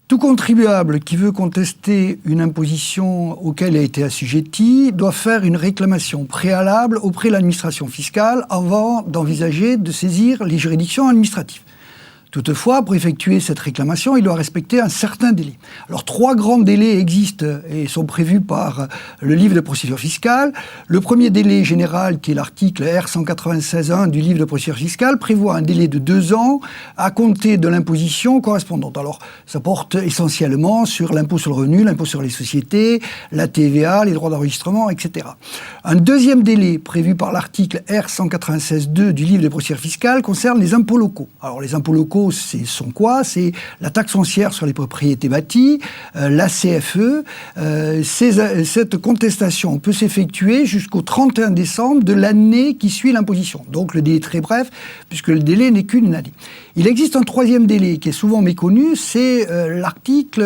Tout contribuable qui veut contester une imposition auquel il a été assujetti doit faire une réclamation préalable auprès de l'administration fiscale avant d'envisager de saisir les juridictions administratives. Toutefois, pour effectuer cette réclamation, il doit respecter un certain délai. Alors, 3 grands délais existent et sont prévus par le livre de procédure fiscale. Le premier délai général, qui est l'article R196.1 du livre de procédure fiscale, prévoit un délai de 2 ans à compter de l'imposition correspondante. Alors, ça porte essentiellement sur l'impôt sur le revenu, l'impôt sur les sociétés, la TVA, les droits d'enregistrement, etc. Un deuxième délai prévu par l'article R196.2 du livre de procédure fiscale concerne les impôts locaux. Alors, les impôts locaux, sont quoi? C'est la taxe foncière sur les propriétés bâties, la CFE. Cette contestation peut s'effectuer jusqu'au 31 décembre de l'année qui suit l'imposition. Donc le délai est très bref, puisque le délai n'est qu'une année. Il existe un troisième délai qui est souvent méconnu, c'est l'article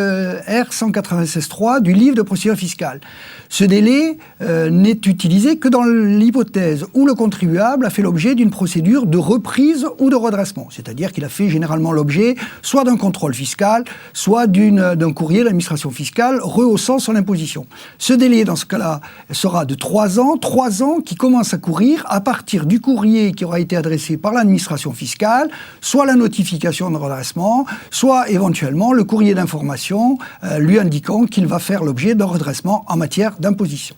R196.3 du livre de procédure fiscale. Ce délai n'est utilisé que dans l'hypothèse où le contribuable a fait l'objet d'une procédure de reprise ou de redressement, c'est-à-dire qu'il a fait généralement l'objet soit d'un contrôle fiscal, soit d'un courrier de l'administration fiscale rehaussant son imposition. Ce délai, dans ce cas-là, sera de 3 ans qui commencent à courir à partir du courrier qui aura été adressé par l'administration fiscale, soit la notification de redressement, soit éventuellement le courrier d'information lui indiquant qu'il va faire l'objet d'un redressement en matière d'imposition.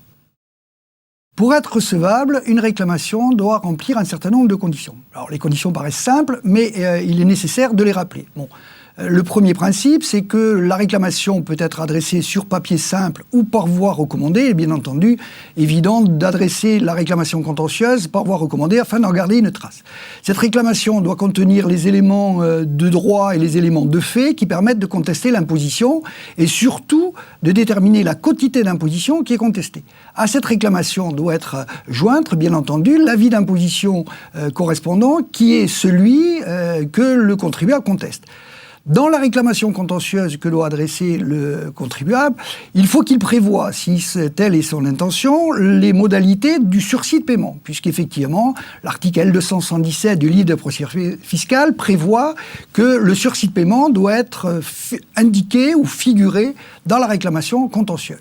Pour être recevable, une réclamation doit remplir un certain nombre de conditions. Alors, les conditions paraissent simples, mais il est nécessaire de les rappeler. Bon. Le premier principe, c'est que la réclamation peut être adressée sur papier simple ou par voie recommandée. Il est bien entendu évident d'adresser la réclamation contentieuse par voie recommandée afin d'en garder une trace. Cette réclamation doit contenir les éléments de droit et les éléments de fait qui permettent de contester l'imposition et surtout de déterminer la quotité d'imposition qui est contestée. À cette réclamation doit être jointe, bien entendu, l'avis d'imposition correspondant qui est celui que le contribuable conteste. Dans la réclamation contentieuse que doit adresser le contribuable, il faut qu'il prévoie, si telle est son intention, les modalités du sursis de paiement, puisqu'effectivement, l'article L277 du livre de procédure fiscale prévoit que le sursis de paiement doit être indiqué ou figuré dans la réclamation contentieuse.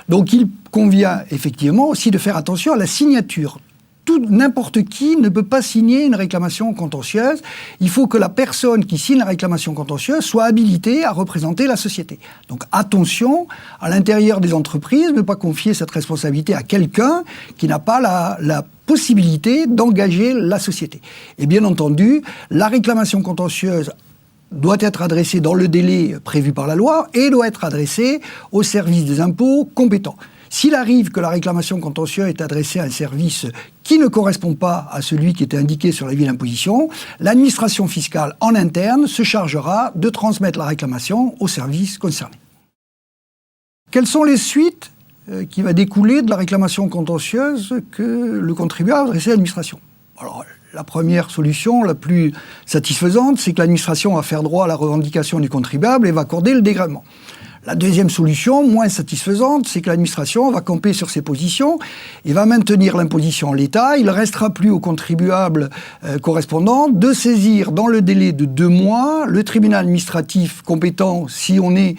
Donc il convient effectivement aussi de faire attention à la signature. N'importe qui ne peut pas signer une réclamation contentieuse. Il faut que la personne qui signe la réclamation contentieuse soit habilitée à représenter la société. Donc attention, à l'intérieur des entreprises, ne pas confier cette responsabilité à quelqu'un qui n'a pas la possibilité d'engager la société. Et bien entendu, la réclamation contentieuse doit être adressée dans le délai prévu par la loi et doit être adressée au service des impôts compétents. S'il arrive que la réclamation contentieuse est adressée à un service qui ne correspond pas à celui qui était indiqué sur l'avis d'imposition, l'administration fiscale en interne se chargera de transmettre la réclamation au service concerné. Quelles sont les suites qui vont découler de la réclamation contentieuse que le contribuable a adressée à l'administration? Alors, la première solution, la plus satisfaisante, c'est que l'administration va faire droit à la revendication du contribuable et va accorder le dégrèvement. La deuxième solution, moins satisfaisante, c'est que l'administration va camper sur ses positions et va maintenir l'imposition en l'état. Il ne restera plus au contribuable correspondant de saisir dans le délai de 2 mois le tribunal administratif compétent si on est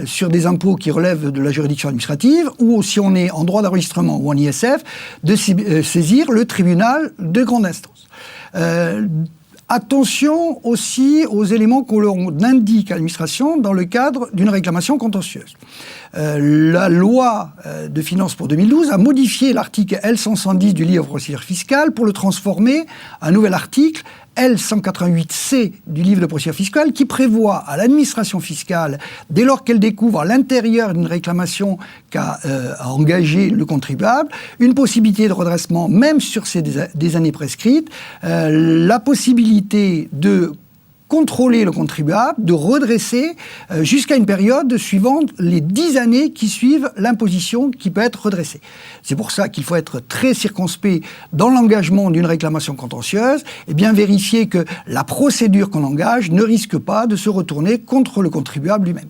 sur des impôts qui relèvent de la juridiction administrative ou si on est en droit d'enregistrement ou en ISF, de saisir le tribunal de grande instance. Attention aussi aux éléments qu'on indique à l'administration dans le cadre d'une réclamation contentieuse. La loi de finances pour 2012 a modifié l'article L110 du livre de procédure fiscale pour le transformer en un nouvel article L188C du livre de procédure fiscale qui prévoit à l'administration fiscale, dès lors qu'elle découvre à l'intérieur d'une réclamation qu'a engagé le contribuable, une possibilité de redressement, même sur des années prescrites, la possibilité de contrôler le contribuable, de redresser jusqu'à une période suivant les 10 années qui suivent l'imposition qui peut être redressée. C'est pour ça qu'il faut être très circonspect dans l'engagement d'une réclamation contentieuse et bien vérifier que la procédure qu'on engage ne risque pas de se retourner contre le contribuable lui-même.